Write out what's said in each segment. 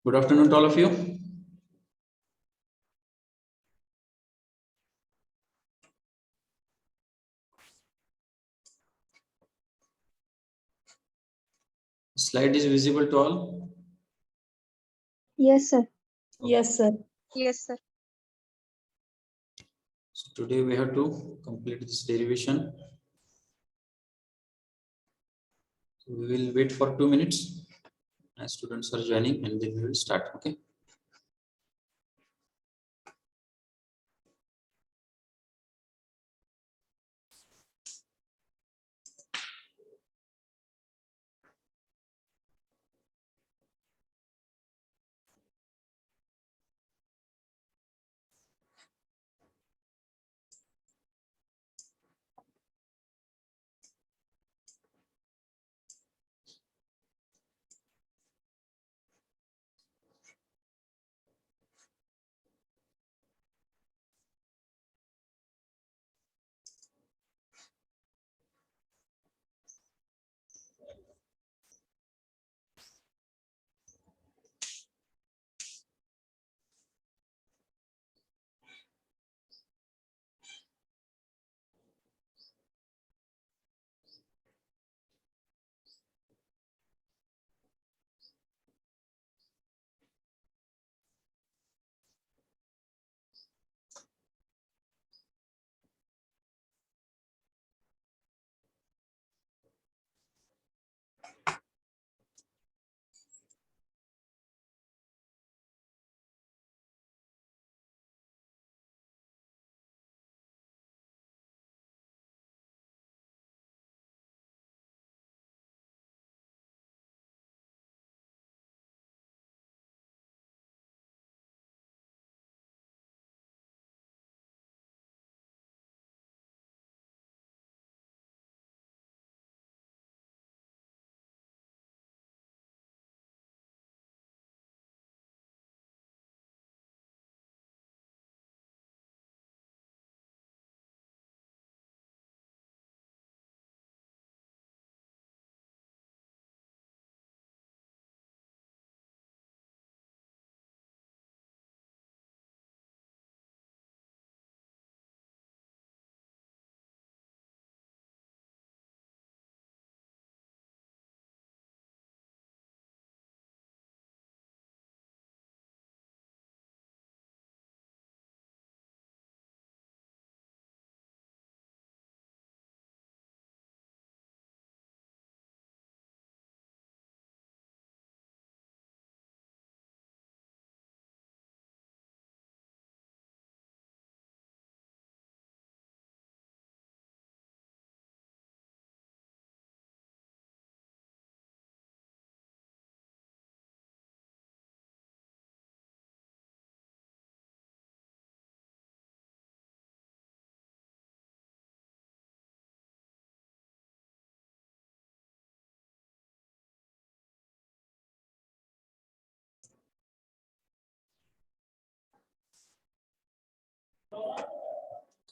Good afternoon to all of you. Slide is visible to all. Yes, sir. Yes, sir. Yes, sir. So today we have to complete this derivation. So we will wait for 2 minutes as students are joining, and then we will start. Okay.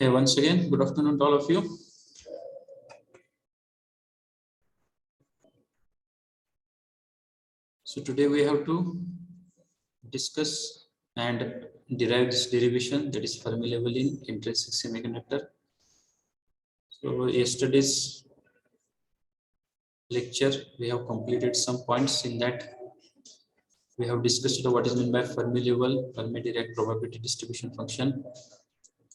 Okay. Once again, good afternoon to all of you. So today we have to discuss and derive this derivation, that is Fermi level in intrinsic semiconductor. So yesterday's lecture we have completed some points in that. We have discussed what is meant by Fermi level, Fermi-Dirac probability distribution function,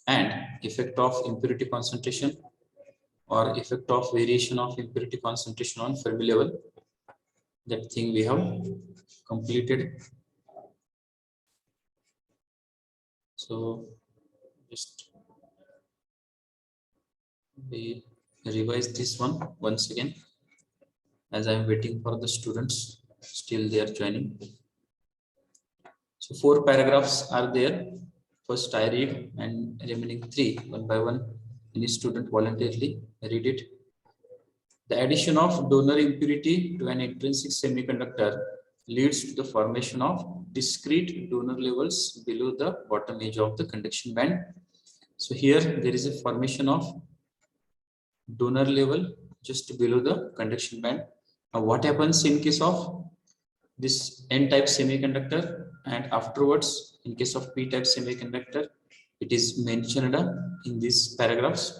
and effect of impurity concentration or effect of variation of impurity concentration on Fermi level. That thing we have completed. So just we revise this one once again, as I am waiting for the students. Still they are joining. So 4 paragraphs are there. First I read, and remaining 3 one by one. Any student voluntarily read it. The addition of donor impurity to an intrinsic semiconductor leads to the formation of discrete donor levels below the bottom edge of the conduction band. So here there is a formation of donor level just below the conduction band. Now what happens in case of this N-type semiconductor, and afterwards, in case of P-type semiconductor, it is mentioned in these paragraphs.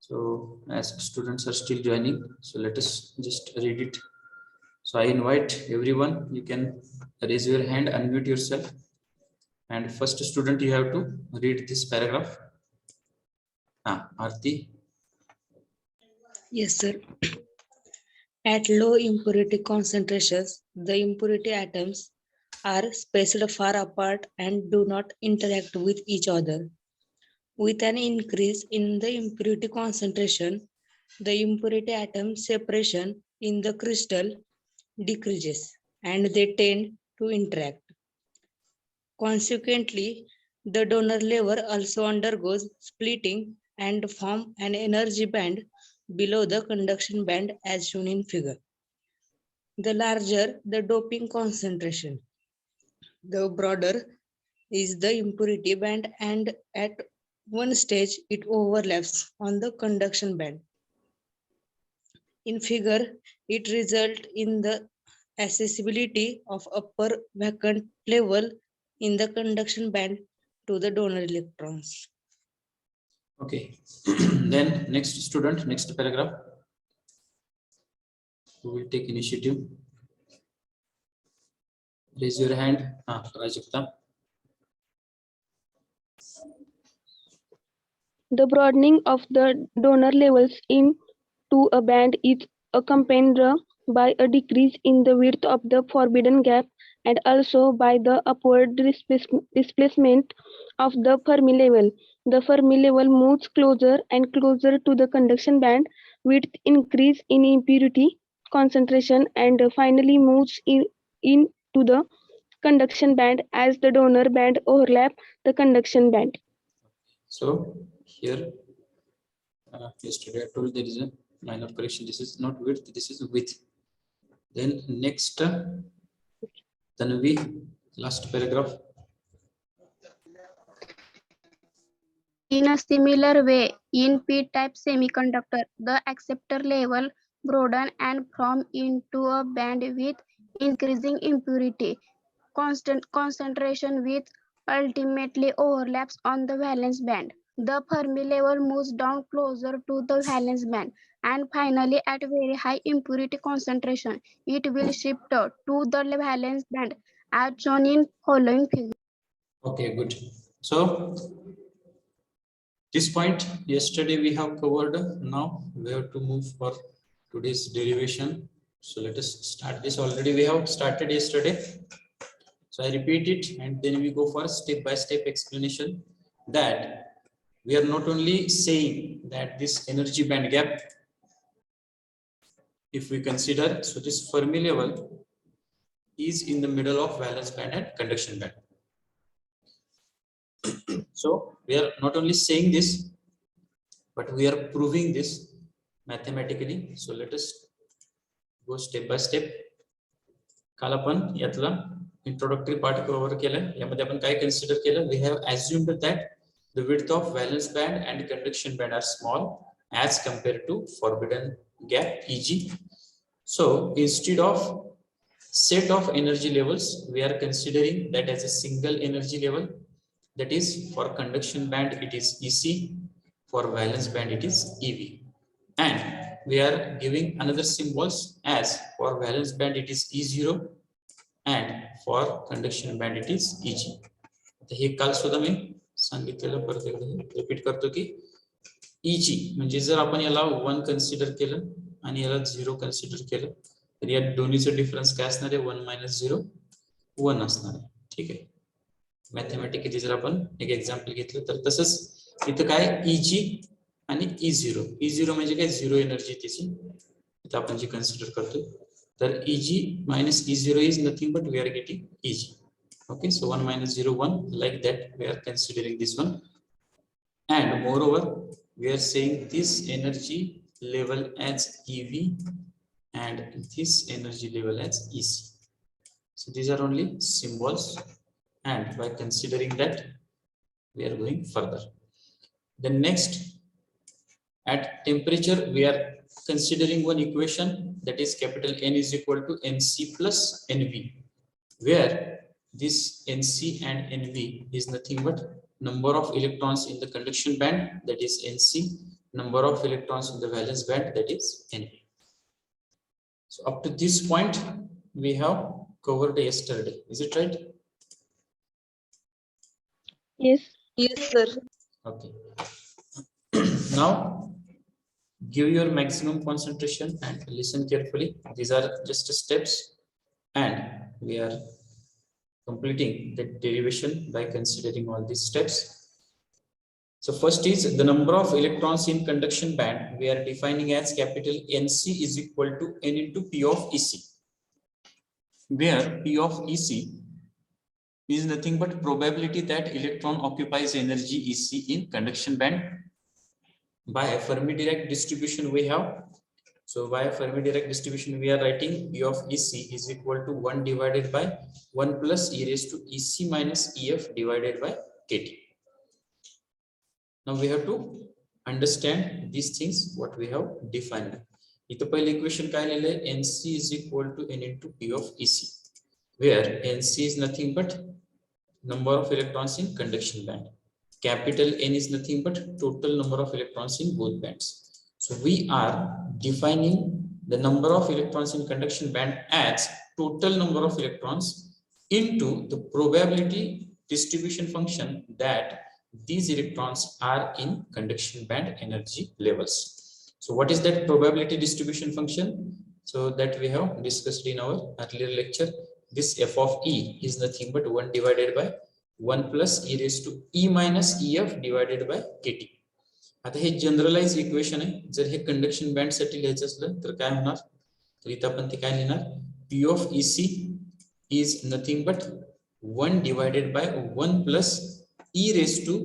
So as students are still joining, so let us just read it. So I invite everyone, you can raise your hand, unmute yourself. And first student, you have to read this paragraph. Aarti. Yes, sir. At low impurity concentrations, the impurity atoms are spaced far apart and do not interact with each other. With an increase in the impurity concentration, the impurity atom separation in the crystal decreases and they tend to interact. Consequently, the donor layer also undergoes splitting and form an energy band below the conduction band as shown in figure. The larger the doping concentration, the broader is the impurity band, and at one stage it overlaps on the conduction band. In figure, it results in the accessibility of upper vacant level in the conduction band to the donor electrons. Okay. Then next student, next paragraph. Who will take initiative? Raise your hand. Prajakta. The broadening of the donor levels into a band is accompanied by a decrease in the width of the forbidden gap and also by the upward displacement of the Fermi level. The Fermi level moves closer and closer to the conduction band with increase in impurity concentration and finally moves into the conduction band as the donor band overlap the conduction band. So here, yesterday I told there is a minor correction. This is not width, this is width. Then next, Tanvi, last paragraph. In a similar way, in P-type semiconductor, the acceptor level broaden and form into a band with increasing impurity concentration, with ultimately overlaps on the valence band. The Fermi level moves down closer to the valence band, and finally, at very high impurity concentration, it will shift to the valence band, as shown in following figure. Okay, good. So this point yesterday we have covered. Now we have to move for today's derivation. So let us start this. Already we have started yesterday. So I repeat it and then we go for step-by-step explanation that we are not only saying that this energy band gap, if we consider, so this Fermi level is in the middle of valence band and conduction band. So we are not only saying this, but we are proving this mathematically. So let us go step by step. काल आपण यातला introductory part cover केलं. यामध्ये आपण काय consider केलं? We have assumed that the width of valence band and conduction band are small as compared to forbidden gap (e.g.). So instead of set of energy levels, we are considering that as a single energy level. That is, for conduction band it is EC, for valence band it is EV, and we are giving another symbols as for valence band it is E0 and for conduction band it is EG. हे काल सुद्धा मी सांगितलेलं परत एकदा repeat करतो की EG म्हणजे जर आपण याला 1 कन्सिडर केलं आणि याला 0 कन्सिडर केलं तर या दोन्हीचं डिफरन्स काय असणार आहे? 1 - 0 1 असणार आहे. ठीक आहे. मॅथमॅटिकली जर आपण एक एक्झाम्पल घेतलं तर तसंच इथं काय EG आणि E0 म्हणजे काय? 0 एनर्जी त्याची इथं आपण जी कन्सिडर करतो. तर EG minus E0 is nothing but we are getting EG. Okay, so 1 - 0 1, like that we are considering this one, and moreover we are saying this energy level as EV and this energy level as EC. So these are only symbols, and by considering that we are going further. The next, at temperature we are considering one equation, that is capital N is equal to Nc plus Nv, where this Nc and Nv is nothing but number of electrons in the conduction band, that is Nc, number of electrons in the valence band, that is Nv. So up to this point we have covered yesterday, is it right? Yes. Yes, sir. Okay. Now give your maximum concentration and listen carefully. These are just steps, and we are completing the derivation by considering all these steps. So first is the number of electrons in conduction band. We are defining as capital Nc is equal to N into P of Ec, where P of Ec is nothing but probability that electron occupies energy Ec in conduction band. By Fermi-Dirac distribution we have. So by Fermi-Dirac distribution we are writing P of Ec is equal to 1 divided by 1 plus e raised to Ec minus Ef divided by kT. Now we have to understand these things what we have defined. इथं पहिले equation काय लिहिले, Nc is equal to N into P of Ec, where Nc is nothing but number of electrons in conduction band. Capital N is nothing but total number of electrons in both bands. So we are defining the number of electrons in conduction band as total number of electrons into the probability distribution function that these electrons are in conduction band energy levels. So what is that probability distribution function? So that we have discussed in our earlier lecture. This f of e is nothing but 1 divided by 1 plus e raised to e minus ef divided by kT. आता हे generalize equation आहे. जर हे conduction band साठी लिहायचं असलं तर काय होणार, तर इथं आपण ते काय लिहिणार, P of Ec is nothing but 1 divided by 1 plus e raised to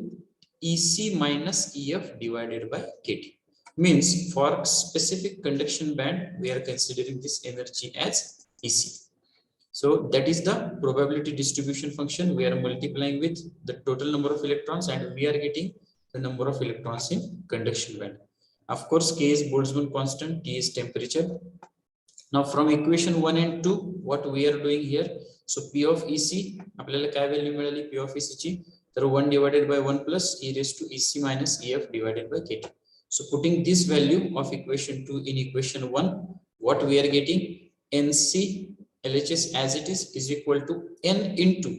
Ec minus Ef divided by kT. Means for specific conduction band we are considering this energy as Ec. So that is the probability distribution function. We are multiplying with the total number of electrons and we are getting the number of electrons in conduction band. Of course, K is Boltzmann constant, T is temperature. Now from equation 1 and 2, what we are doing here, so P of Ec, आपल्याला काय value मिळाली P of Ec ची, तर 1 divided by 1 plus e raised to Ec minus Ef divided by kT. So putting this value of equation 2 in equation 1, what we are getting, Nc LHS as it is equal to N into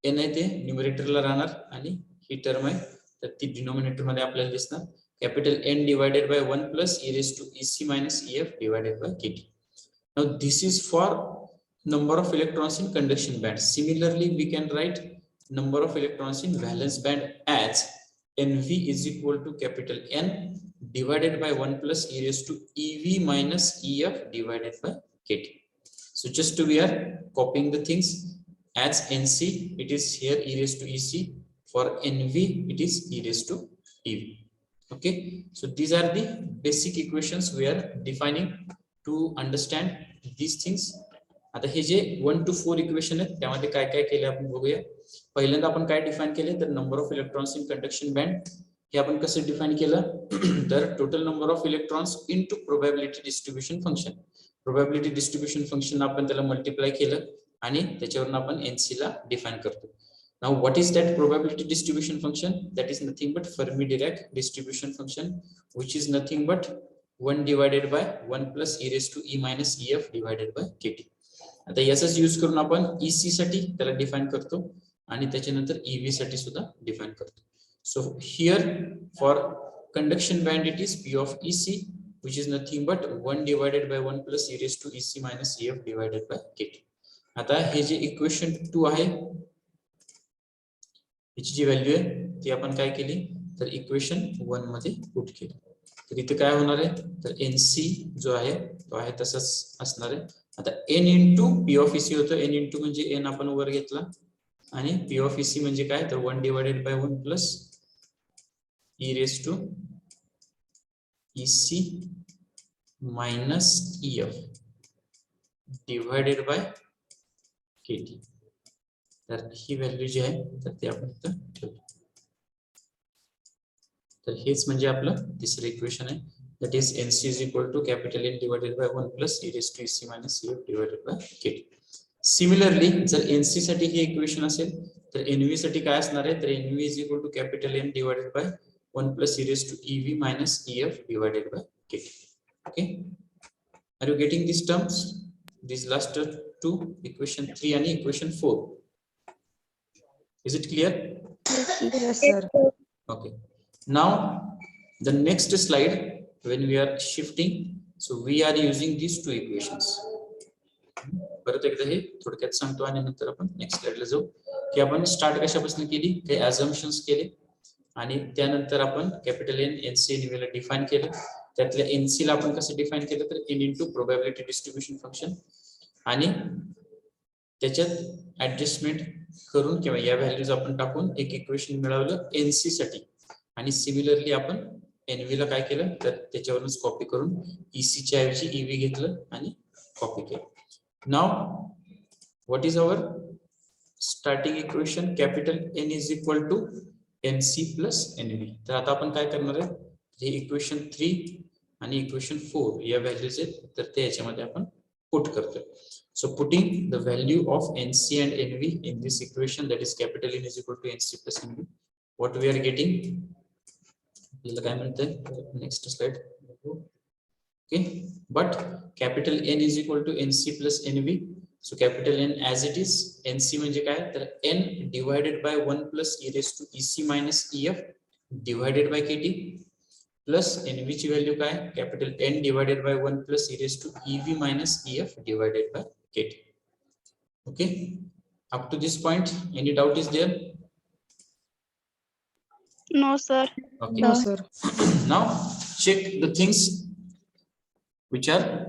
N आहे ते न्यूमरेटरला राहणार आणि ही term आहे तर ती denominator मध्ये आपल्याला दिसणार capital N divided by 1 plus e raised to Ec minus Ef divided by kT. Now this is for number of electrons in conduction band. Similarly, we can write number of electrons in valence band as Nv is equal to capital N divided by 1 plus e raised to Ev minus Ef divided by kT. So just we are copying the things. As Nc it is here e raised to Ec, for Nv it is e raised to Ev. Okay, so these are the basic equations we are defining to understand these things. आता हे जे 1 to 4 equation आहेत त्यामध्ये काय काय केले आपण बघूया. पहिल्यांदा आपण काय डिफाइन केले तर number of electrons in conduction band. हे आपण कसं डिफाइन केलं तर total number of electrons into probability distribution function. Probability distribution function आपण त्याला मल्टिप्लाय केलं आणि त्याच्यावरून आपण Nc ला डिफाइन करतो. Now what is that probability distribution function? That is nothing but Fermi-Dirac distribution function, which is nothing but 1 divided by 1 plus e raised to E minus Ef divided by kT. आता याचाच use करून आपण Ec साठी त्याला define करतो आणि त्याच्यानंतर Ev साठी सुद्धा डिफाइन करतो. So here for conduction band it is P of Ec, which is nothing but 1 divided by 1 plus e raised to Ec minus Ef divided by kT. आता हे जे इक्वेशन 2 आहे याची जी व्हॅल्यू आहे ती आपण काय केली तर इक्वेशन 1 मध्ये पुट केली. तर इथे काय होणार आहे तर Nc जो आहे तो आहे तसंच असणार आहे. आता N into P of Ec होतं. N into म्हणजे N आपण वर घेतला आणि P of Ec म्हणजे काय तर 1 divided by 1 plus e raised to Ec minus Ef divided by kT. तर ही व्हॅल्यू जी आहे तर ते आपण इथं ठेवतो. तर हेच म्हणजे आपलं तिसरं इक्वेशन आहे, that is NC is equal to capital N divided by 1 plus e raised to EC minus EF divided by KT. Similarly जर NC साठी हे इक्वेशन असेल तर NV साठी काय असणार आहे, तर NV is equal to capital N divided by 1 plus e raised to EV minus EF divided by KT. Okay, are you getting this terms, these last two, equation 3 and equation 4? Is it clear? Yes, sir. Okay, now the next slide, when we are shifting, so we are using these two equations. परत एकदा हे थोडक्यात सांगतो आणि नंतर आपण next स्लाइडला जाऊ, की आपण स्टार्ट कशापासून केली, काही अझम्पशन्स केले आणि त्यानंतर आपण कॅपिटल N NC NV ला डिफाइन केलं. त्यातल्या NC ला आपण कसं डिफाइन केलं, तर N into probability distribution function, आणि त्याच्यात ऍडजस्टमेंट करून किंवा या व्हॅल्यूज आपण टाकून एक इक्वेशन मिळवलं NC साठी. आणि सिमिलरली आपण NV ला काय केलं, तर त्याच्यावरूनच कॉपी करून EC च्या ऐवजी EV घेतलं आणि कॉपी केलं. Now what is our starting equation, capital N is equal to NC plus NV. तर आता आपण काय करणार आहे, हे इक्वेशन 3 आणि इक्वेशन 4 या व्हॅल्यूज आहेत, तर ते याच्यामध्ये आपण पुट करतोय. So putting the value of NC and NV in this equation, that is capital N is equal to NC plus NV, what we are getting, next slide. Okay, but capital N is equal to NC plus NV. So capital N as it is, NC म्हणजे काय, तर N divided by 1 plus e raised to EC minus EF divided by KT, plus NV ची value काय, capital N divided by 1 plus e raised to EV minus EF divided by KT. Okay, up to this point any doubt is there? No, sir. Okay, No, sir. now check the things which are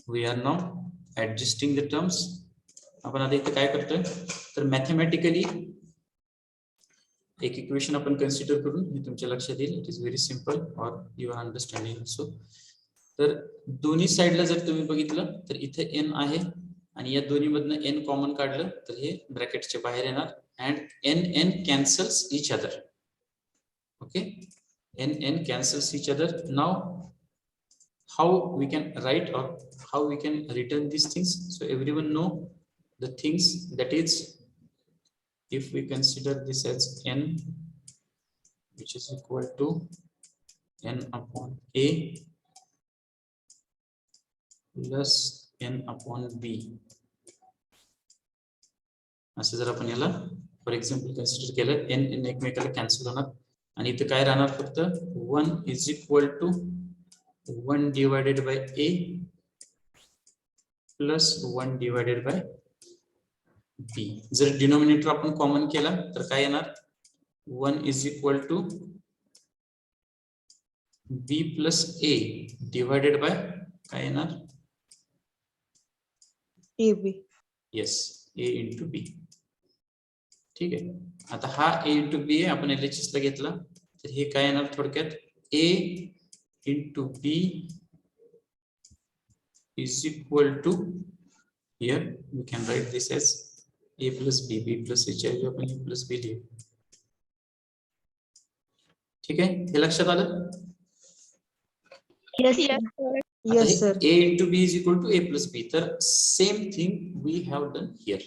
we are now adjusting the terms. आपण आता इथे काय करतोय, तर mathematically एक equation आपण consider करून मी तुमच्या लक्षात येईल. इट इज व्हेरी सिंपल और यू आर अंडरस्टँडिंग ऑल्सो. तर दोन्ही साइडला जर तुम्ही बघितलं तर इथे n आहे आणि या दोन्ही मधनं n कॉमन काढलं तर हे ब्रॅकेटच्या बाहेर येणार, and n cancels each other. Okay, n cancels each other. Now how we can write or how we can return this things. So everyone know the things, that is if we consider this as n, which is equal to n upon a plus n upon b, असं जर आपण याला for example consider केलं, n एकमेकाला cancel होणार आणि इथे काय राहणार, फक्त 1 is equal to 1 divided by a plus 1 divided by b. जर डिनोमिनेटर आपण कॉमन केला तर काय येणार, 1 is equal to b plus a divided by काय येणार, EB. Yes, a into b. ठीक आहे, आता हा a इंटू b आहे, आपण LHS ला घेतला तर हे काय येणार, थोडक्यात a into b is equal to, here we can write this as a plus b, b plus h आहे, आपण a plus b लिहू. ठीक आहे, हे लक्षात आलं. Yes, sir. Yes, sir. a into b is equal to a plus b. तर same thing we have done here.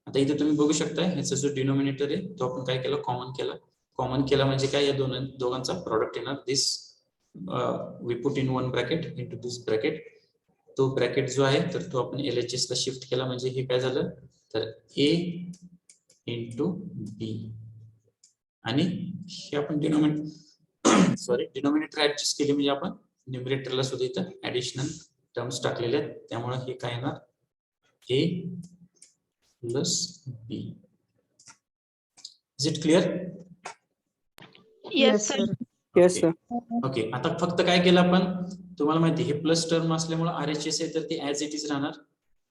आता इथे तुम्ही बघू शकता, ह्याचा जो डिनोमिनेटर आहे तो आपण काय केला, कॉमन केला. कॉमन केला म्हणजे काय, या दोघांचा प्रोडक्ट येणार. This we put in one bracket into this bracket. तो ब्रॅकेट जो आहे तर तो आपण LHS ला शिफ्ट केला म्हणजे हे काय झालं, तर a इंटू b, आणि हे आपण डिनोमिनेटर ऍडजस्ट केले म्हणजे आपण न्यूमरेटरला सुद्धा इथं ऍडिशनल टर्म्स टाकलेले आहेत, त्यामुळे हे काय येणार, a plus b. Is it clear? Yes, sir. Yes, sir. Okay, आता फक्त काय केलं आपण, तुम्हाला माहिती हे प्लस टर्म असल्यामुळे RHS आहे तर ते ऍज इट इज राहणार,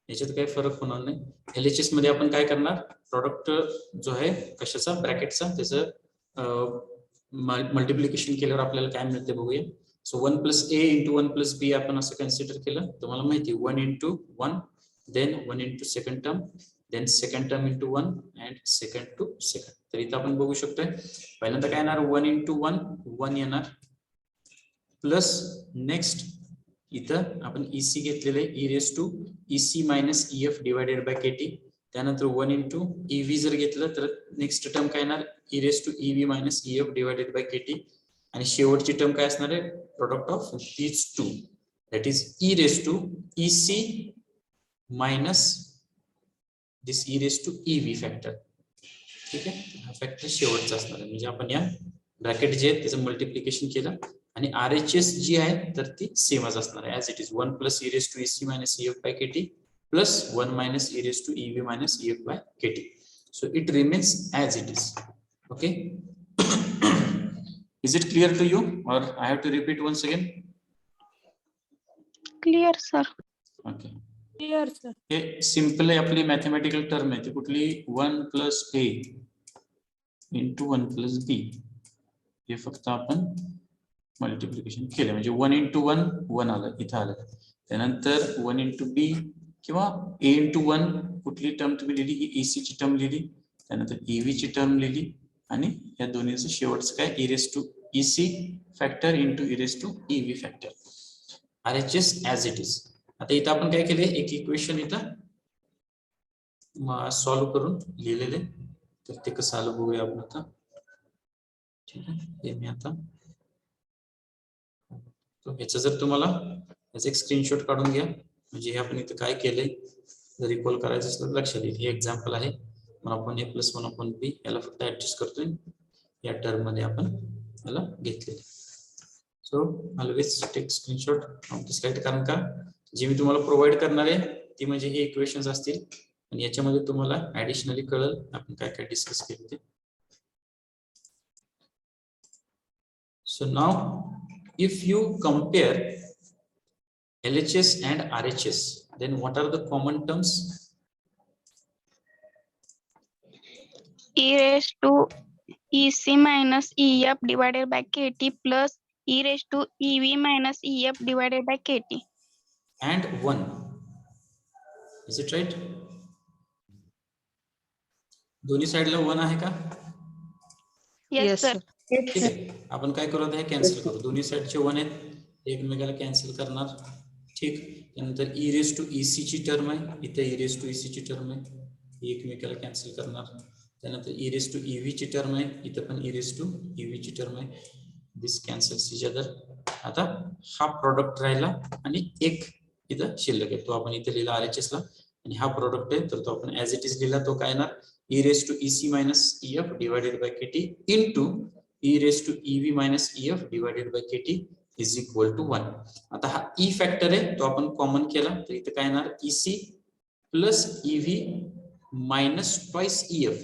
याच्यात काही फरक होणार नाही. LHS मध्ये आपण काय करणार, प्रोडक्ट जो आहे कशाचा, ब्रॅकेटचा, त्याचं मल्टिप्लिकेशन केल्यावर आपल्याला काय मिळते बघूया. So 1 plus a into 1 plus b आपण असं कन्सिडर केलं. तुम्हाला माहिती 1 into 1, then 1 into second term, then second term into 1 and second to second. तर इथं आपण बघू शकतोय पहिल्यांदा काय येणार 1 into 1 1 येणार प्लस नेक्स्ट इथं आपण EC घेतलेले e raised to EC minus EF divided by KT. त्यानंतर 1 into EV जर घेतलं तर नेक्स्ट टर्म काय येणार e raised to EV minus EF divided by KT. आणि शेवटची टर्म काय असणार आहे product of these two, that is e raised to EC minus this e raised to EV factor. ठीक आहे, हा फॅक्टर शेवटचा असणार आहे. म्हणजे आपण या ब्रॅकेट जे आहे त्याचं मल्टिप्लिकेशन केलं आणि RHS जी आहे तर ती सेमच असणार आहे as it is 1 plus e raised to EC minus EF by KT plus 1 minus e raised to EV minus EF by KT. So it remains as it is. Okay. Is it clear to you or I have to repeat once again? Clear, sir. Okay. Clear, sir. Hey simple आहे आपली mathematical term आहे ती कुठली 1 plus a into 1 plus b. हे फक्त आपण multiplication केलं म्हणजे 1 into 1 1 आलं इथं आलं. त्यानंतर 1 into b किंवा a into 1 कुठली टर्म तुम्ही लिहिली ही EC ची टर्म लिहिली, त्यानंतर EV ची टर्म लिहिली आणि या दोन्हीचं शेवटचं काय e raised to EC factor into e raised to EV factor. RHS as it is. आता इथं आपण काय केले एक इक्वेशन इथं सॉल्व्ह करून लिहिलेले, तर ते कसं आलं बघूया आपण आता. ठीक आहे, हे मी आता ह्याचं जर तुम्हाला याचा एक स्क्रीनशॉट काढून घ्या म्हणजे हे आपण इथं काय केलंय जर रिकॉल करायचं असेल तर लक्षात येईल. हे एक्झाम्पल आहे 1/a + 1/b याला फक्त ऍडजस्ट करतोय या टर्म मध्ये आपण याला घेतलेले. So always take screenshot of the slide, कारण का जे मी तुम्हाला प्रोव्हाइड करणार आहे ती म्हणजे हे इक्वेशन्स असतील आणि याच्यामध्ये तुम्हाला ऍडिशनली कळेल आपण काय काय डिस्कस केले ते. So now if you compare LHS and RHS, then what are the common terms? E raised to EC minus EF divided by KT plus e raised to EV minus EF divided by KT. And 1. Is it right? दोन्ही साइडला 1 आहे का? Yes, sir. ठीक आहे, आपण काय करू आता हे कॅन्सल करू. दोन्ही साइडचे 1 आहेत एकमेकाला कॅन्सल करणार. ठीक, त्यानंतर e raised to EC ची टर्म आहे इथे e raised to EC ची टर्म आहे ही एकमेकाला कॅन्सल करणार. त्यानंतर e raised to EV ची टर्म आहे इथं पण e raised to EV ची टर्म आहे. This cancels each other. आता हा प्रोडक्ट राहिला आणि एक इथं शिल्लक आहे तो आपण इथे लिहिला RHS ला आणि हा प्रोडक्ट आहे तर तो आपण ऍज इट इज लिहिला. तो काय येणार e raised to EC minus EF divided by KT into e raised to EV minus EF divided by KT is equal to 1. आता हा e फॅक्टर आहे तो आपण कॉमन केला तर इथे काय येणार EC plus EV minus twice EF.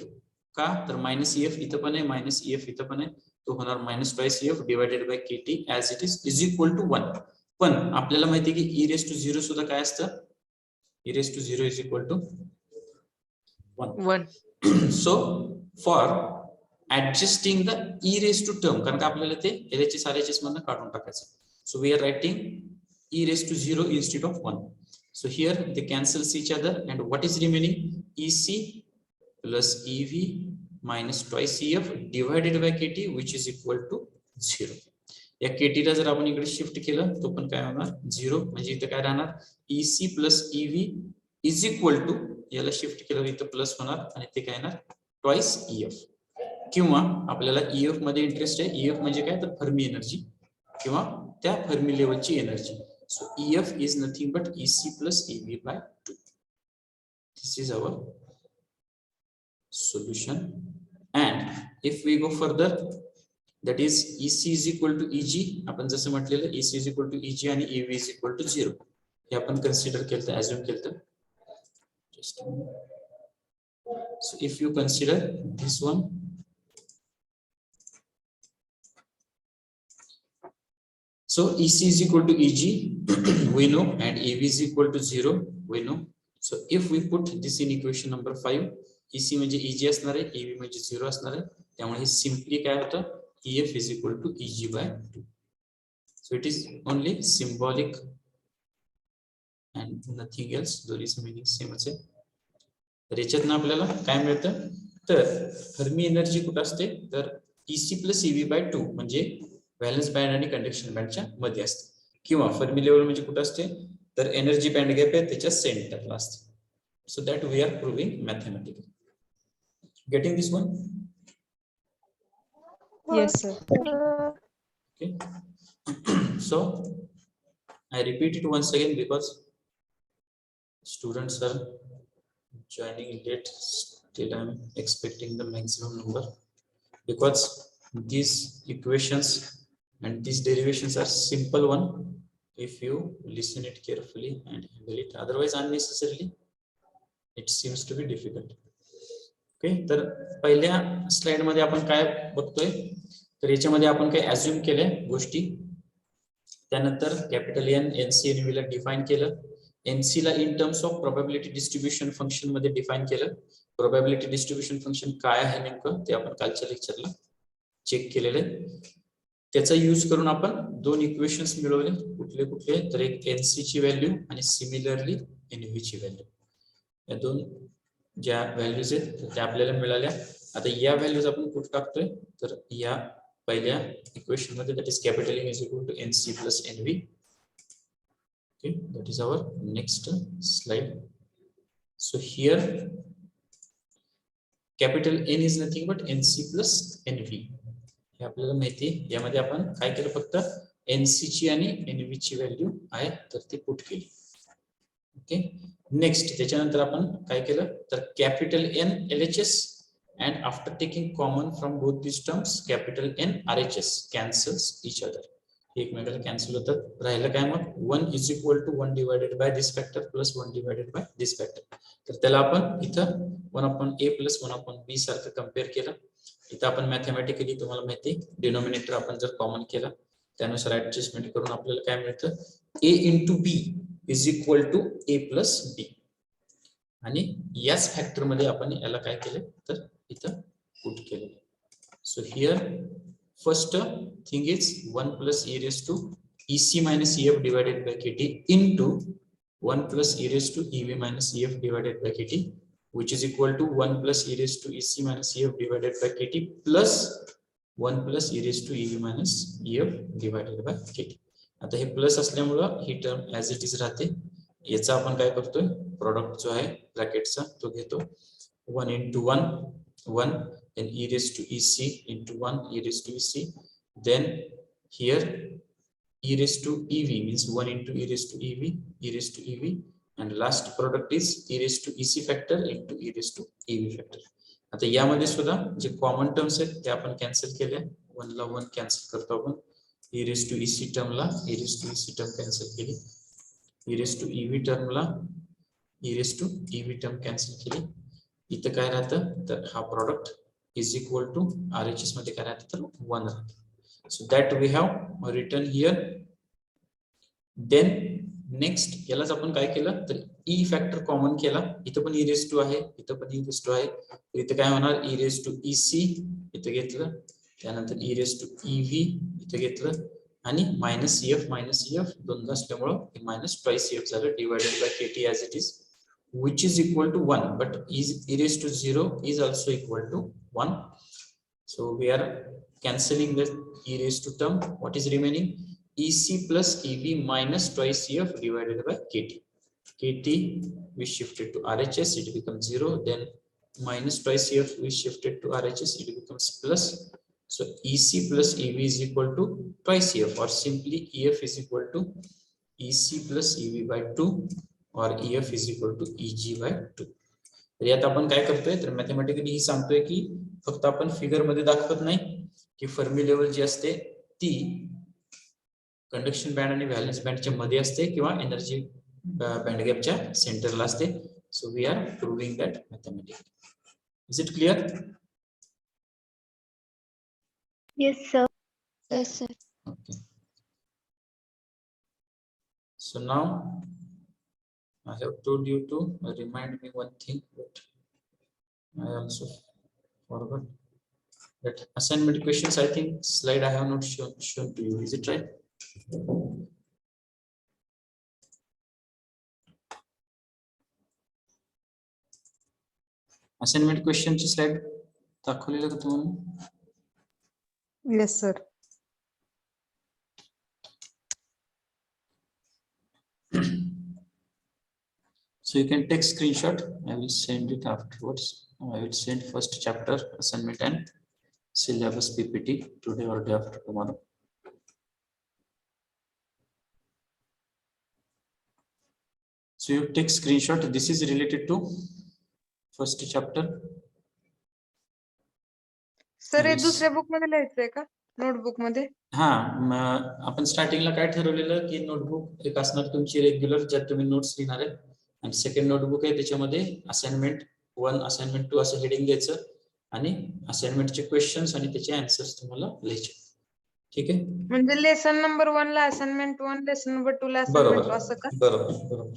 का तर मायनस EF इथं पण आहे मायनस EF इथं पण आहे तो होणार minus twice EF divided by KT as it is equal to 1. पण आपल्याला माहिती आहे की e raised to 0 सुद्धा काय असतं e raised to 0 is equal to 1. So for adjusting the e raised to term, कारण का आपल्याला ते LHS RHS मधनं काढून टाकायचं. So we are writing e raised to 0 instead of 1. So here they cancels each other and what is remaining EC plus EV minus twice EF divided by KT which is equal to 0. या KT ला जर आपण इकडे shift केलं तो पण काय होणार 0. म्हणजे इथं काय राहणार EC plus EV is equal to याला शिफ्ट केलं इथं प्लस होणार आणि ते काय येणार ट्वाइस EF. किंवा आपल्याला EF मध्ये इंटरेस्ट आहे. EF म्हणजे काय तर फर्मी एनर्जी किंवा त्या फर्मी लेवलची एनर्जी. So EF is nothing but EC plus EV by 2. This is our solution. And if we go further, that is EC is equal to EG. आपण जसं म्हटलेलं EC is equal to EG आणि EV is equal to 0 हे आपण consider केलं, assume केलं. Just a minute. So if you consider this one, so EC is equal to EG we know and EV is equal to 0 we know. So if we put this in equation number 5, EC म्हणजे EG असणार आहे EV म्हणजे 0 असणार आहे त्यामुळे हे simply काय होतं EF is equal to EG by 2. So it is only symbolic and nothing else. There is meaning same as तर याच्यात ना आपल्याला काय मिळतं, तर फर्मी एनर्जी कुठं असते, तर EC प्लस EV बाय 2 म्हणजे व्हॅलन्स बँड आणि कंडक्शन बँडच्या मध्ये असते, किंवा फर्मी लेवल म्हणजे कुठं असते, तर एनर्जी बँड गॅप आहे त्याच्या सेंटरला असते. So that we are proving mathematically. Getting this one? Yes, sir. Okay. So I repeat it once again because students are joining late. Still I'm expecting the maximum number, because these equations and these derivations are simple one if you listen it carefully and handle it. Otherwise unnecessarily it seems to be difficult. Okay, तर पहिल्या slide मध्ये आपण काय बघतोय, तर याच्यामध्ये आपण काही अज्युम केल्या गोष्टी, त्यानंतर कॅपिटल एन NC आणि V ला डिफाइन केलं, NC ला in terms of probability distribution function मध्ये डिफाइन केलं. प्रोबॅबिलिटी डिस्ट्रीब्युशन फंक्शन काय आहे नेमकं ते आपण कालच्या लेक्चरला चेक केलेलं आहे. त्याचा यूज करून आपण दोन इक्वेशन्स मिळवले. कुठले कुठले, तर एक NC ची व्हॅल्यू आणि सिमिलरली NV ची व्हॅल्यू. या दोन ज्या व्हॅल्यूज आहेत त्या आपल्याला मिळाल्या. आता या व्हॅल्यूज आपण कुठे टाकतोय, तर या पहिल्या इक्वेशन मध्ये, that is capital N is equal to NC plus NV. Okay, that is our next slide. So here capital N is nothing but NC plus NV. हे आपल्याला माहिती आहे. यामध्ये आपण काय केलं, फक्त NC ची आणि NV ची व्हॅल्यू आहे तर ती पुट केली. ओके, नेक्स्ट त्याच्यानंतर आपण काय केलं, तर capital N LHS and after taking common from both these terms capital N RHS cancels each other. एकमेकाला कॅन्सल होतात. राहिलं काय मग, 1 is equal to 1 divided by this factor plus 1 divided by this factor. तर त्याला आपण इथं 1/a plus 1/b सारखं compare केलं. इथं आपण मॅथमॅटिकली तुम्हाला माहिती डिनोमिनेटर आपण जर कॉमन केला त्यानुसार ऍडजस्टमेंट करून आपल्याला काय मिळतं, a into b is equal to a plus b. आणि याच फॅक्टर मध्ये आपण याला काय केलं, तर इथं पुट केलं. So here first thing is 1 plus e raised to EC minus EF divided by KT into 1 plus e raised to EV minus EF divided by KT, which is equal to 1 plus e raised to EC minus EF divided by KT plus 1 plus e raised to EV minus EF divided by KT. आता हे plus असल्यामुळं ही term as it is राहते. याचा आपण काय करतोय, product जो आहे ब्रॅकेटचा तो घेतो. 1 into 1 1, then e raised to EC into 1 e raised to EC, then here e raised to EV means 1 into e raised to EV, e raised to EV, and last product is e raised to EC factor into e raised to EV factor. आता यामध्ये सुद्धा जे common terms आहेत ते आपण cancel केल्या. 1 ला 1 cancel करतो आपण, e raised to EC टर्मला e raised to EC term cancel केली, e raised to EV टर्मला e raised to EV term cancel केली. इथं काय राहतं, तर हा product is equal to RHS मध्ये काय राहतं, तर 1 राहतं. So that we have written here. Then next यालाच आपण काय केलं, तर ई फॅक्टर कॉमन केला. इथं पण e raised to आहे, इथं पण e raised to आहे. इथं काय होणार, e raised to EC इथं घेतलं, त्यानंतर e raised to EV इथं घेतलं, आणि मायनस EF दोनदा असल्यामुळं मायनस ट्वाइस EF झालं divided by KT as it is, which is equal to 1, but e raised to 0 is also equal to 1. So we are cancelling the e raised to term. What is remaining? EC plus EV minus twice EF divided by KT. KT we shifted to RHS, it becomes 0. Then minus twice EF we shifted to RHS, it becomes plus. So EC plus EV is equal to twice EF, or simply EF is equal to EC plus EV by 2, or EF is equal to EG by 2. तर यात आपण काय करतोय, तर mathematically ही सांगतोय की फक्त आपण फिगर मध्ये दाखवत नाही की फर्मी लेवल जी असते ती कंडक्शन बँड आणि व्हॅलन्स बँडच्या मध्ये असते किंवा एनर्जी बँड गॅपच्या सेंटरला असते. So we are proving that mathematically. Is it clear? Yes, sir. Yes, sir. Okay. So now I have told you to remind me one thing, but I also forgot that assignment questions. I think slide I have not shown to you. Is it right? Assignment क्वेश्चनची slide दाखवलेलं का तुम्हाला? Yes, sir. So you can take screenshot. I will send it afterwards. I will send first chapter assignment and syllabus PPT today or day after tomorrow. So you take screenshot. This is related to first chapter. Sir हे Yes. दुसऱ्या book मध्ये लिहायचंय का notebook मध्ये? हा आपण स्टार्टिंगला काय ठरवलेलं की नोटबुक एक असणार तुमची रेग्युलर ज्यात तुम्ही नोट्स लिहिणार आहे आणि सेकंड नोटबुक आहे त्याच्यामध्ये असाइनमेंट 1 असाइनमेंट 2 असं हेडिंग द्यायचं आणि असाइनमेंटचे क्वेश्चन्स आणि त्याचे आन्सर्स तुम्हाला लिहायचे. ठीक आहे, म्हणजे लेसन नंबर 1 ला असाइनमेंट 1, लेसन नंबर 2 ला असाइनमेंट बरोबर 2 असं का? बरोबर बरोबर.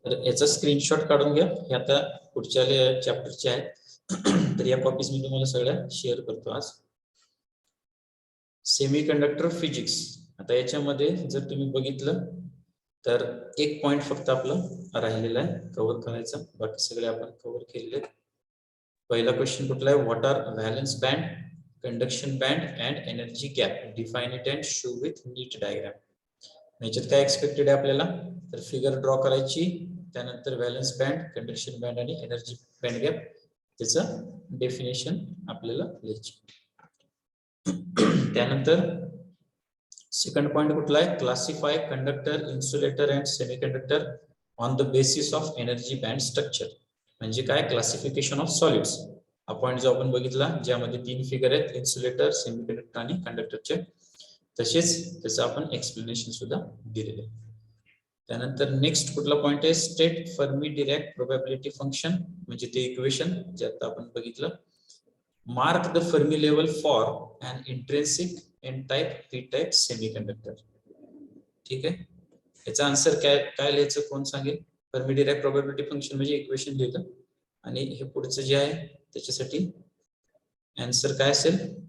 तर याचा स्क्रीनशॉट काढून घ्या. हे आता पुढच्या चॅप्टरचे आहे. तर या कॉपीज मी तुम्हाला सगळ्या शेअर करतो आज. Semi conductor physics. आता याच्यामध्ये जर तुम्ही बघितलं तर एक पॉइंट फक्त आपलं राहिलेला आहे कव्हर करायचा, बाकी सगळे आपण कव्हर केलेले. पहिला क्वेश्चन कुठला आहे? What are valence band, conduction band and energy gap, define it and show with neat diagram. याच्यात काय एक्सपेक्टेड आहे आपल्याला? तर फिगर ड्रॉ करायची, त्यानंतर व्हॅलन्स बँड, कंडक्शन बँड आणि एनर्जी बँड गॅप त्याचं डेफिनेशन आपल्याला लिहायची. त्यानंतर सेकंड पॉइंट कुठला आहे? Classify conductor, insulator and semiconductor on the basis of energy band structure. म्हणजे काय? Classification of solids. हा पॉइंट जो आपण बघितला ज्यामध्ये 3 फिगर आहेत, इन्सुलेटर, सेमीकंडक्टर आणि कंडक्टरचे. तसेच त्याचं आपण एक्सप्लेनेशन सुद्धा दिलेलं आहे. त्यानंतर नेक्स्ट कुठला पॉइंट आहे? State Fermi Dirac probability function, म्हणजे ते इक्वेशन जे आता आपण बघितलं. Mark the Fermi level for an intrinsic n type p type semiconductor. ठीक आहे, याचा आन्सर काय लिहायचं कोण सांगेल? फर्मी डिरॅक प्रोबॅबिलिटी फंक्शन म्हणजे इक्वेशन लिहिलं आणि हे पुढचं जे आहे त्याच्यासाठी आन्सर काय असेल?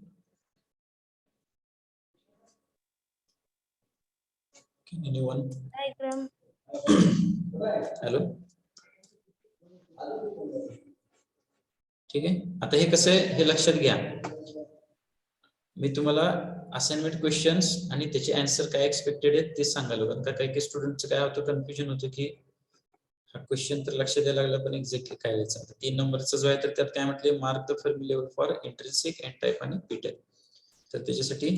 Anyone? Diagram. हॅलो, ठीक आहे. आता हे कसं आहे हे लक्षात घ्या. मी तुम्हाला असाइनमेंट क्वेश्चन्स आणि त्याचे आन्सर काय एक्सपेक्टेड आहेत ते सांगायला, कारण का काही स्टुडंटचं काय होतं, कन्फ्युजन होतं की हा क्वेश्चन तर लक्षात द्यायला लागला पण एक्झॅक्टली काय लिहायचं. 3 नंबरचा जो आहे तर त्यात काय म्हटले? Mark the Fermi level for intrinsic n type आणि पी टाइप. तर त्याच्यासाठी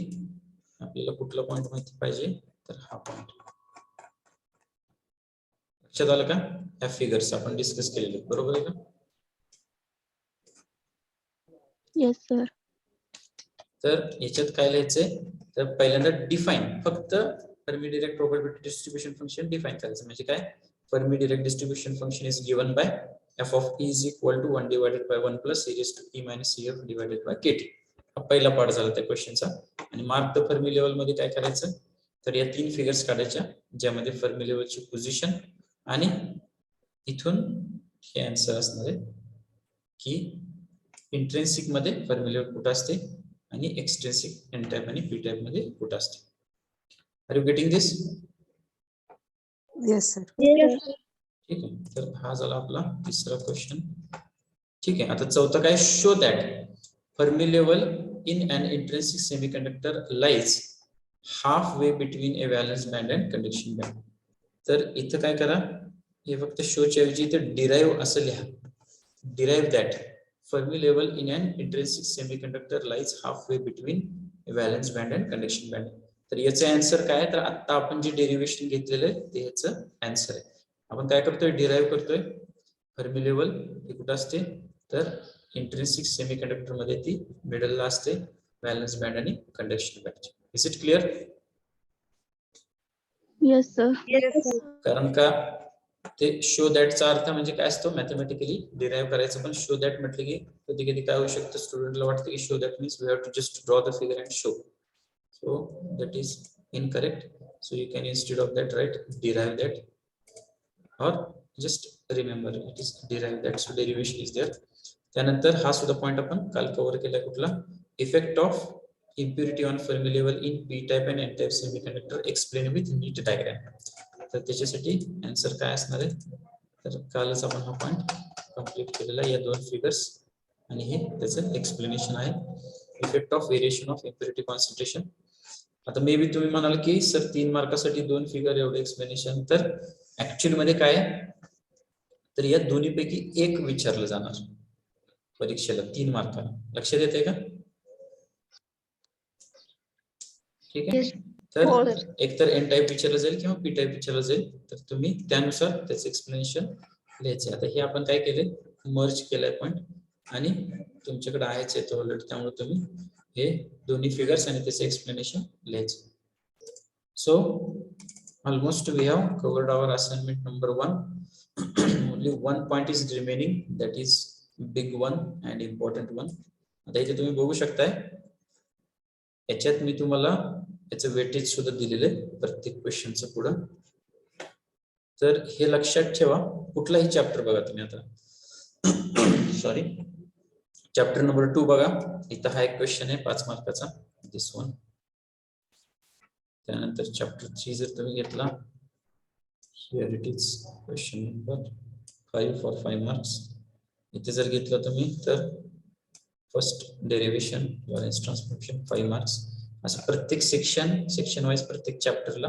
आपल्याला कुठला पॉइंट माहिती पाहिजे? तर हा पॉइंट लक्षात आलं का? ह्या फिगर्स आपण डिस्कस केलेले, बरोबर आहे का? Yes, sir. तर याच्यात काय लिहायचंय? तर पहिल्यांदा डिफाइन, फक्त Fermi direct probability distribution function define करायचं. म्हणजे काय? Fermi direct distribution function is given bye f of p is equal to 1 divided by 1 plus e raised to p minus cf divided by kt. हा पहिला part झाला त्या क्वेश्चनचा. आणि mark the Fermi level मध्ये काय करायचं? तर या 3 फिगर्स काढायच्या ज्यामध्ये फर्मी लेवलची पोझिशन आणि इथून हे आन्सर असणार आहे की इंट्रिन्सिक मध्ये फर्मी लेवल कुठं असते आणि एक्सट्रिन्सिक एन टाइप आणि पी टाइप मध्ये कुठं असते. Are you getting this? Yes, sir. ठीक आहे, तर हा झाला आपला तिसरा क्वेश्चन. ठीक आहे, आता चौथा काय? Show that Fermi level in an intrinsic semiconductor lies half way between a valence band and conduction band. तर इथं काय करा? हे फक्त शोच्या ऐवजी इथं डिराइव्ह असं लिहा. Derive that Fermi level in an intrinsic semiconductor lies half way between a valence band and conduction band. तर याचं आन्सर काय? तर आता आपण जे डेरिव्हेशन घेतलेलं आहे ते याचं आन्सर आहे. आपण काय करतोय? डिराइव्ह करतोय. फर्मी लेवल हे कुठं असते? तर इंट्रिन्सिक सेमीकंडक्टर मध्ये ती मिडलला असते, व्हॅलन्स बँड आणि conduction band. Is it clear? Yes, sir. Yes, sir. कारण का ते शो दॅटचा अर्थ म्हणजे काय असतो? मॅथमॅटिकली डिराइव्ह करायचं. पण शो दॅट म्हटलं की कधी कधी काय होऊ शकतं, स्टुडंटला वाटतं की show that means we have to just draw the figure and show. So that is incorrect. So you can instead of that write derive that or just remember it is derive that. So derivation is there. त्यानंतर हा सुद्धा point आपण काल cover केला. कुठला? Effect of impurity on Fermi level in p type and n type semiconductor explained with neat diagram. तर त्याच्यासाठी answer काय असणार आहे? तर कालच आपण हा पॉइंट कंप्लीट केलेला आहे, या दोन फिगर्स आणि हे त्याचं एक्सप्लेनेशन आहे, effect of variation of impurity concentration. आता मे बी तुम्ही म्हणाल की सर 3 मार्कासाठी 2 फिगर एवढे एक्सप्लेनेशन, तर ऍक्च्युअल मध्ये काय तर या दोन्हीपैकी एक विचारलं जाणार परीक्षेला 3 मार्काला. लक्षात येते का? ठीक आहे. तर एक तर एन टाइप विचारलं जाईल किंवा पी टाइप विचारलं जाईल, तर तुम्ही त्यानुसार त्याचं एक्सप्लेनेशन लिहायचे. आता हे आपण काय केले, मर्ज केलाय पॉइंट आणि तुमच्याकडे आहेच आहे तो ऑलरेडी, त्यामुळे तुम्ही हे दोन्ही फिगर्स आणि त्याचं एक्सप्लेनेशन लिहायचं. So almost we have covered our assignment number 1. only one point is remaining, that is big one and important one. आता इथे तुम्ही बघू शकताय, याच्यात मी तुम्हाला याचं वेटेज सुद्धा दिलेलं आहे प्रत्येक क्वेश्चनचं पुढं. तर हे लक्षात ठेवा, कुठलाही चॅप्टर बघा तुम्ही आता सॉरी चॅप्टर नंबर 2 बघा, इथं हा एक क्वेश्चन आहे 5 मार्काचा, दिस वन. त्यानंतर चॅप्टर 3 जर तुम्ही घेतला, here it is question number 5 for 5 marks. इथे जर घेतलं तुम्ही तर first derivation Lawrence transformation 5 marks. असं प्रत्येक सेक्शन वाईज प्रत्येक चॅप्टरला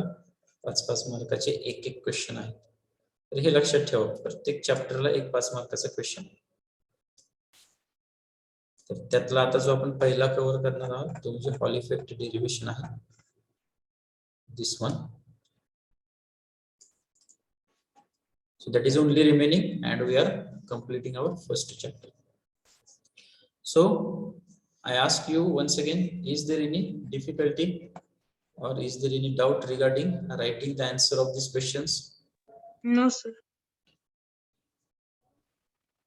5-5 मार्काचे एक क्वेश्चन आहे. तर हे लक्षात ठेवा, प्रत्येक चॅप्टरला एक 5 मार्काचा क्वेश्चन. तर त्यातला आता जो आपण पहिला कव्हर करणार आहोत तो म्हणजे हॉल इफेक्ट डेरिव्हेशन आहे, this one. So that is only remaining and we are completing our first chapter. So I ask you once again, is there any difficulty or is there any doubt regarding writing the answer of these questions? No, sir.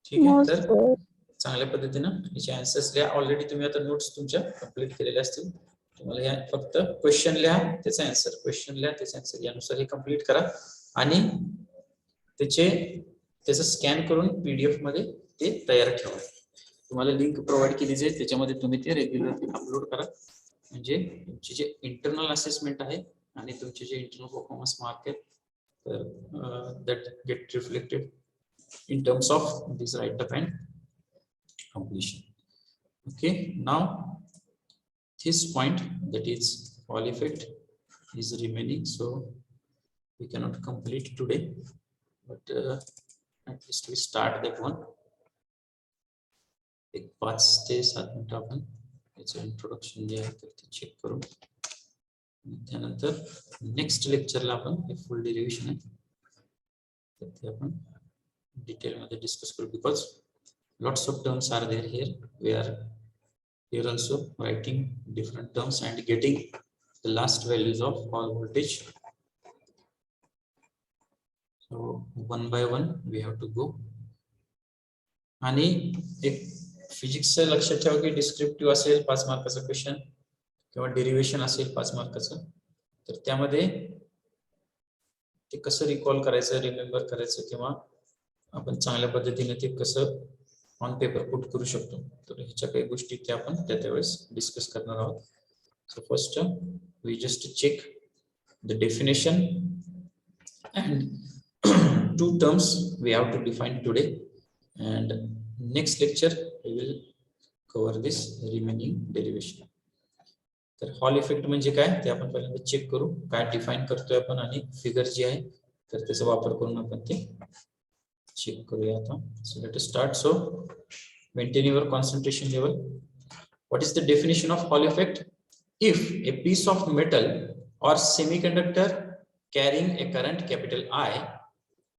ठीक आहे, तर चांगल्या पद्धतीनं याचे answers लिहा. Already तुम्ही आता notes तुमच्या कंप्लीट केलेल्या असतील, तुम्हाला या फक्त क्वेश्चन लिहा त्याचा आन्सर, क्वेश्चन लिहा त्याचा आन्सर, यानुसार हे कंप्लीट करा आणि त्याचं स्कॅन करून PDF मध्ये ते तयार ठेवा. तुम्हाला लिंक प्रोव्हाइड केली जाईल, त्याच्यामध्ये तुम्ही ते रेग्युलरली अपलोड करा. म्हणजे तुमचे जे इंटरनल असेसमेंट आहे आणि तुमचे जे इंटरनल परफॉर्मन्स मार्क आहेत, तर that gate reflected in terms of this write up and completion. Okay, now this point, that is Hall effect, is remaining, so we cannot complete today, but at least we start that one. एक 5 ते 7 minute आपण याचं introduction जे आहे ते check करू. त्यानंतर next लेक्चरला आपण हे full derivation आहे तर ते आपण डिटेल मध्ये डिस्कस करू, because lots of terms are there here. We are here also writing different terms and getting the last values of all voltage. So one by one we have to go. आणि एक physics लक्षात ठेवा की descriptive असेल 5 मार्काचा question किंवा derivation असेल 5 मार्काचं, तर त्यामध्ये ते कसं रिकॉल करायचं, रिमेंबर करायचं किंवा आपण चांगल्या पद्धतीने ते कसं ऑन पेपर पुट करू शकतो, तर ह्याच्या काही गोष्टी त्या आपण त्यावेळेस डिस्कस करणार आहोत. So first we just check the definition and 2 terms we have to define today, and next lecture we will cover this remaining derivation. तर हॉल इफेक्ट म्हणजे काय ते आपण पहिल्यांदा चेक करू, काय डिफाइन करतोय आपण आणि फिगर जी आहे तर त्याचा वापर करून आपण ते चेक करूया आता. So let us start. So maintain your concentration level. What is the definition of Hall effect? If a piece of metal or semiconductor carrying a current capital I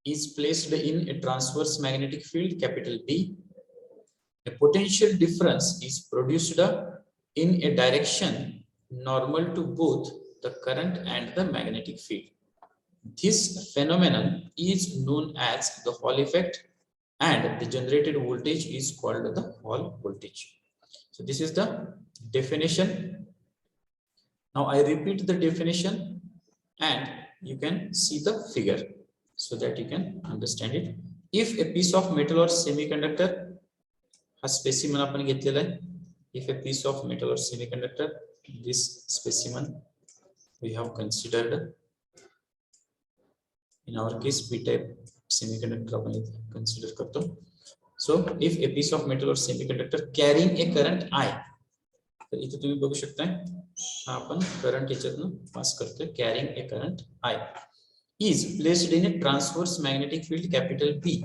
is placed in a transverse magnetic field capital B, a potential difference is produced in a direction normal to both the current and the magnetic field. This phenomenon is known as the Hall effect, and the generated voltage is called the Hall voltage. So this is the definition. Now I repeat the definition and you can see the figure so that you can understand it. If a piece of metal or semiconductor, ha specimen apan घेतलेला आहे, if a piece of metal or semiconductor, this specimen we have considered in our case p type semiconductor आपण consider करतो. So if a piece of metal or semiconductor carrying a current I, तर इथे तुम्ही बघू शकताय हा आपण current याच्यातून पास करतोय, carrying a current I is placed in a transverse magnetic field capital B.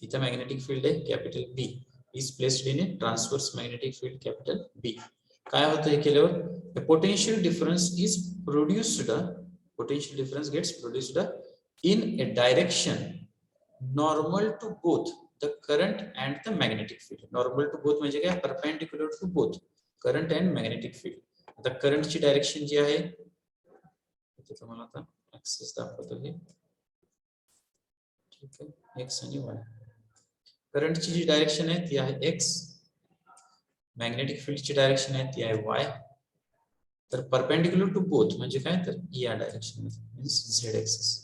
इथं मॅग्नेटिक फील्ड आहे capital B, is placed in a transverse magnetic field capital B. काय होतं हे केल्यावर potential difference is produced, potential difference gets produced in a direction normal to both the current and the magnetic field. Normal to both म्हणजे काय, perpendicular to both current and magnetic field. आता current ची direction जी आहे इथे तुम्हाला आता axis दाखवतो हे, ठीक आहे, x आणि y. करंट ची जी डायरेक्शन आहे ती आहे x, मॅग्नेटिक फील्ड ची डायरेक्शन आहे ती आहे y. तर परपेंडिक्युलर टू बोथ म्हणजे काय, तर या डायरेक्शन मध्ये means z axis.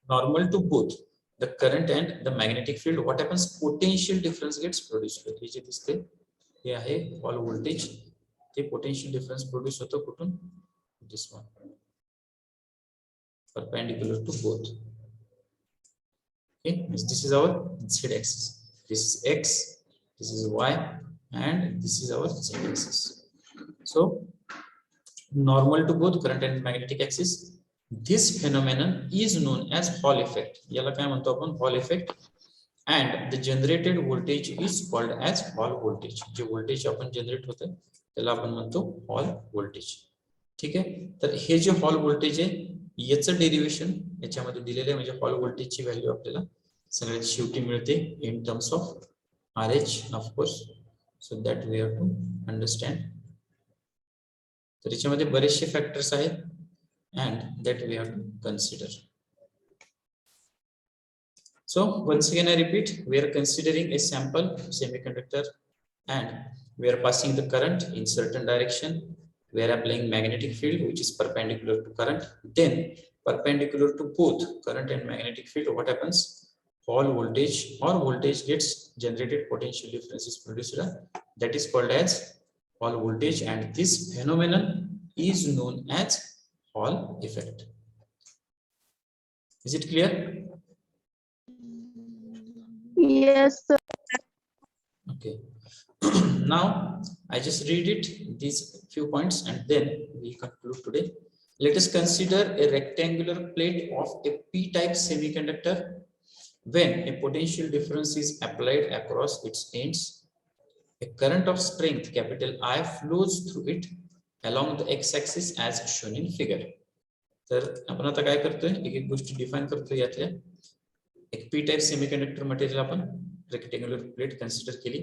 Normal to both the current and the magnetic field, what happens, potential difference gets produced. हे जे दिसते हे आहे हॉल व्होल्टेज, ते पोटेन्शियल डिफरन्स प्रोड्यूस होतो कुठून, this one, perpendicular to both. Okay, this is our z axis, this is x, this is y, and this is our z axis. So normal to both current and magnetic axis. This phenomenon is known as Hall effect. याला काय म्हणतो आपण, Hall effect. And the generated voltage is called as Hall voltage. J voltage आपण generate होते त्याला आपण म्हणतो hall voltage. ठीक आहे, तर हे जे हॉल व्होल्टेज आहे याचं डेरिव्हेशन याच्यामध्ये दिलेलं आहे, म्हणजे हॉल व्होल्टेजची व्हॅल्यू आपल्याला सगळ्यात शेवटी मिळते in terms of RH of course. So that we have to understand. तर याच्यामध्ये बरेचसे फॅक्टर्स आहेत and that we have to consider. So once again I repeat, we are considering a sample semiconductor and we are passing the current in certain direction. We are applying magnetic field which is perpendicular to current. Then perpendicular to both current and magnetic field, what happens, Hall voltage or voltage gets generated, potential difference is produced, that is called as Hall voltage, and this phenomenon is known as Hall effect. Is it clear? Yes, sir. Okay. Now I just read it, these few points, and then we conclude today. Let us consider a rectangular plate of a p-type semiconductor. When a potential difference is applied across its ends, a current of strength capital I flows through it along the x-axis as shown in figure. तर आपण आता काय करतोय, एक एक गोष्टी define करतोय. यातल्या एक पी टाइप सेमीकंडक्टर मटेरियल आपण रेक्टेंग्युलर प्लेट कन्सिडर केली,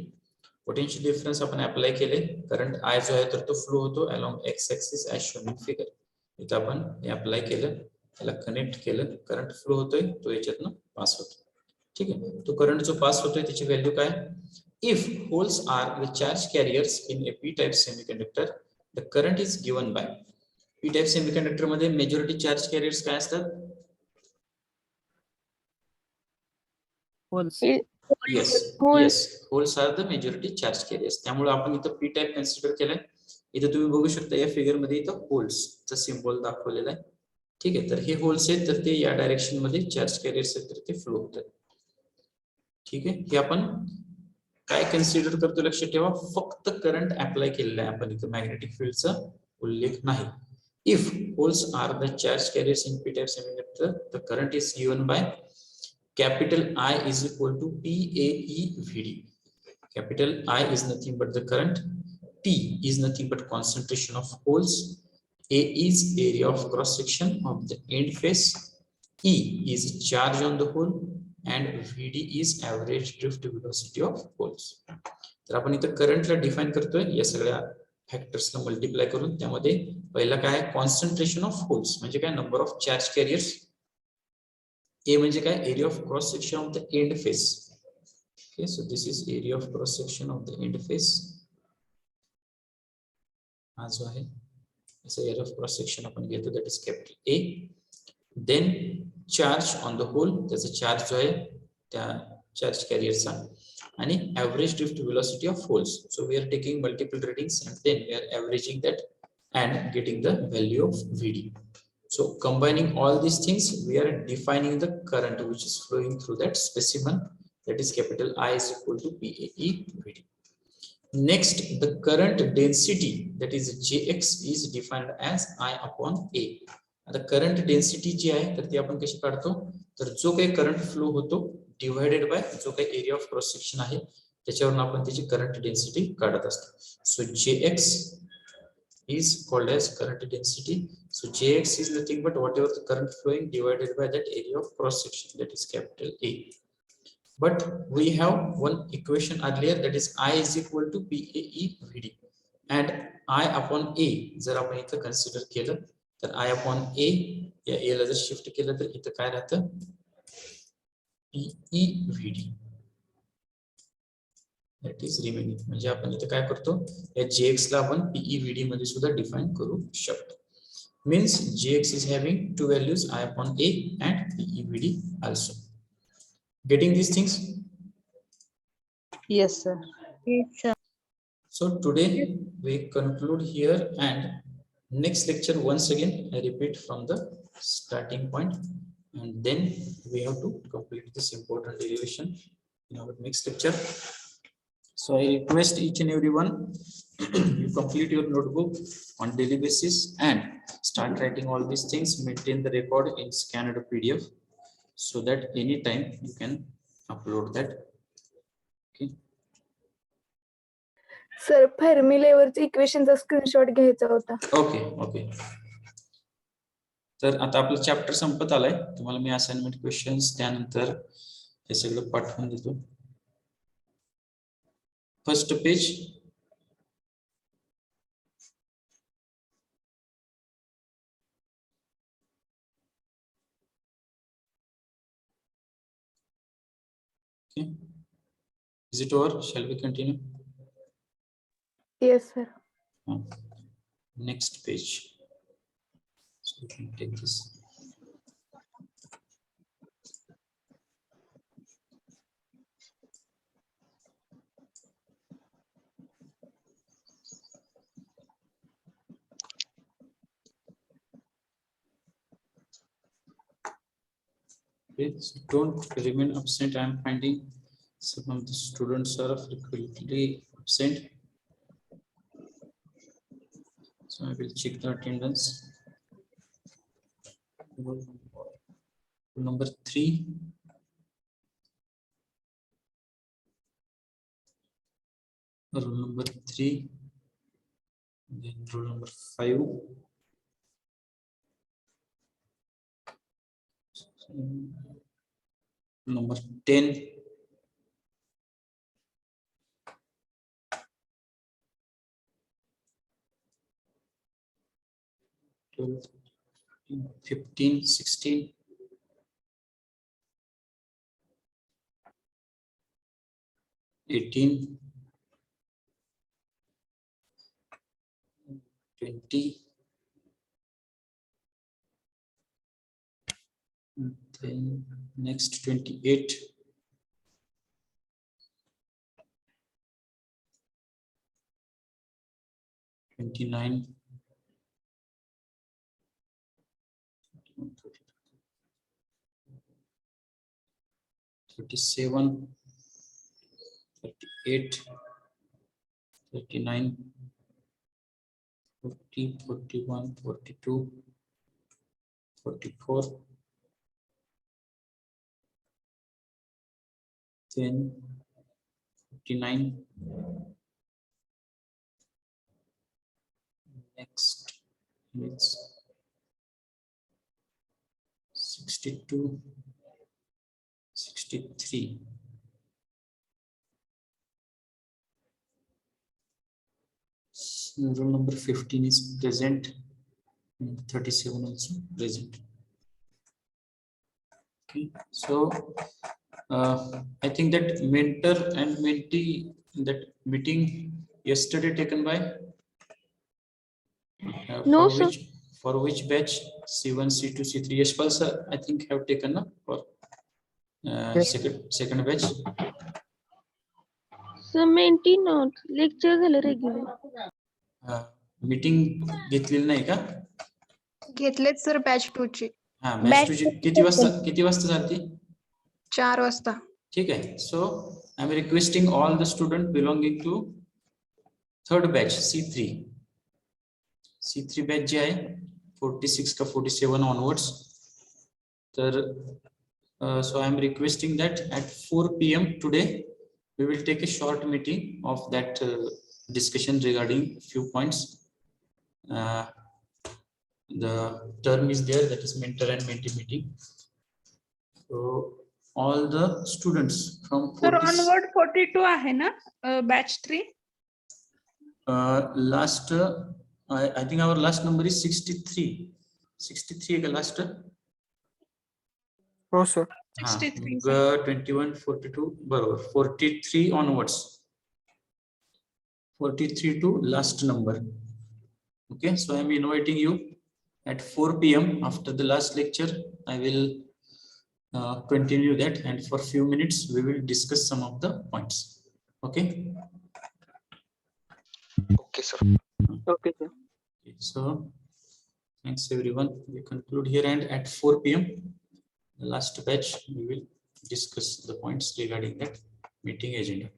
पोटेन्शियल डिफरन्स आपण अप्लाय केले, करंट आय जो आहे तर तो फ्लो होतो along x axis as shown in figure. इथं आपण हे अप्लाय केलं, त्याला कनेक्ट केलं, करंट फ्लो होतोय, तो याच्यातनं पास होतो. ठीक आहे, तो करंट जो पास होतोय त्याची व्हॅल्यू काय, if holes are the charge carriers in a p type semiconductor the current is given by. P type semiconductor मध्ये मेजॉरिटी चार्ज कॅरियर्स काय असतात, holes. Yes yes, holes are the majority charge carriers. त्यामुळे आपण इथं P type consider केलाय. इथे तुम्ही बघू शकता या फिगर मध्ये इथं होल्सचा सिम्बॉल दाखवलेला आहे. ठीक आहे, तर हे होल्स आहेत तर ते या डायरेक्शन मध्ये चार्ज कॅरियर्स आहेत तर ते फ्लो होतात. ठीक आहे, हे आपण काय कन्सिडर करतो लक्षात ठेवा, फक्त करंट अप्लाय केलेला आहे आपण, इथं मॅग्नेटिक फील्डचा उल्लेख नाही. If holes are the charge carriers in p-type semiconductor, the current is given by capital I is equal to PAEVD. Capital I is nothing but the current, P is nothing but concentration of holes, A is area of cross section of the end face, E is charge on the hole, and VD is average drift velocity of holes. तर आपण इथं करंटला define करतोय या सगळ्या फॅक्टर्सला multiply करून. त्यामध्ये पहिला काय, कॉन्सन्ट्रेशन ऑफ होल्स म्हणजे काय, नंबर ऑफ चार्ज कॅरियर्स. ए म्हणजे काय, area of cross section of the end face. Okay, so this is area of cross section of the end face. हा जो आहे याचा एरिया ऑफ क्रॉस सेक्शन आपण घेतो, that is capital A. Then charge on the hole, त्याचा charge जो आहे त्या चार्ज कॅरियरचा, आणि average drift velocity of holes. So we are taking multiple readings and then we are averaging that and getting the value of VD. So combining all these things, we are defining the current which is flowing through that specimen, that is capital I is equal to PAE VD. Next, the current density, that is Jx, is defined as I upon A. आता current density जी आहे तर ती आपण कशी काढतो, तर जो काही करंट फ्लो होतो डिवाइडेड बाय जो काही एरिया ऑफ क्रॉस सेक्शन आहे त्याच्यावरून आपण त्याची करंट डेन्सिटी काढत असतो. सो Jx is called as current density. So Jx is nothing but whatever the current flowing divided by that area of cross section, that is capital A. But we have one equation earlier, that is I is equal to PAE VD, and I upon A जर आपण इथं consider केलं तर I upon A या A ला जर shift केलं तर इथं काय राहतं, PE VD, that is remaining. म्हणजे आपण इथं काय करतो, या Jx ला आपण PE VD मध्ये सुद्धा डिफाइन करू शकतो. Means Jx is having two values, I upon A and PE VD also. Getting these things? Yes, sir. Yes, sir. So today we conclude here, and next lecture once again I repeat from the starting point, and then we have to complete this important derivation in our next lecture. So I request each and everyone you complete your notebook on daily basis and start writing all these things, maintain the record in scanned PDF so that anytime you can upload that. Okay. Sir Fermi लेवलच्या इक्वेशनचा screenshot घ्यायचा होता. Okay okay. तर आता आपलं chapter Sampat आलाय. तुम्हाला मी assignment questions त्यानंतर हे सगळं पाठवून देतो. First page, okay. Is it over? Shall we continue? Yes sir. Next page. So we can take this. Okay, so don't remain absent. I am finding some of the students are frequently absent. So I will check the attendance. Roll number 3. Roll number 3. Then roll number 5. Number 10. To 15, 16. 18. 20. Then next 28. 29. 37. 38. 39. 40, 41, 42. 44. 10. 59. Next is 62. 63. Roll number 15 is present, and 37 also present. Okay, so I think that mentor and mentee, that meeting yesterday taken by No, for sir. which batch? C1, C2, C3. Yashpal sir, I think have taken up for second batch. Sir mentee not lecture झालं regular. Meeting घेतलेली नाही का? घेतलेत sir batch 2 ची हा batch तुझी किती वाजता चालते? 4 वाजता. ठीक आहे. So I am requesting all the student belonging to third batch C3 batch जी आहे 46 का 47 ऑनवर्ड्स. तर so I am requesting that at 4 p.m. today we will take a short meeting of that discussion regarding few points. The term is there, that is mentor and mentee meeting. So all the students from sir onward 42 आहे ना batch 3? last I think our last number is 63 का last. हो sir. 63 21 42 बरोबर 43 onwards, 43 to last number. Okay, so I am inviting you at 4 p.m. after the last lecture. I will continue that, and for few minutes we will discuss some of the points. Okay. Okay sir. Okay sir. So thanks everyone. We conclude here, and at 4 p.m. the last batch we will discuss the points regarding that meeting agenda.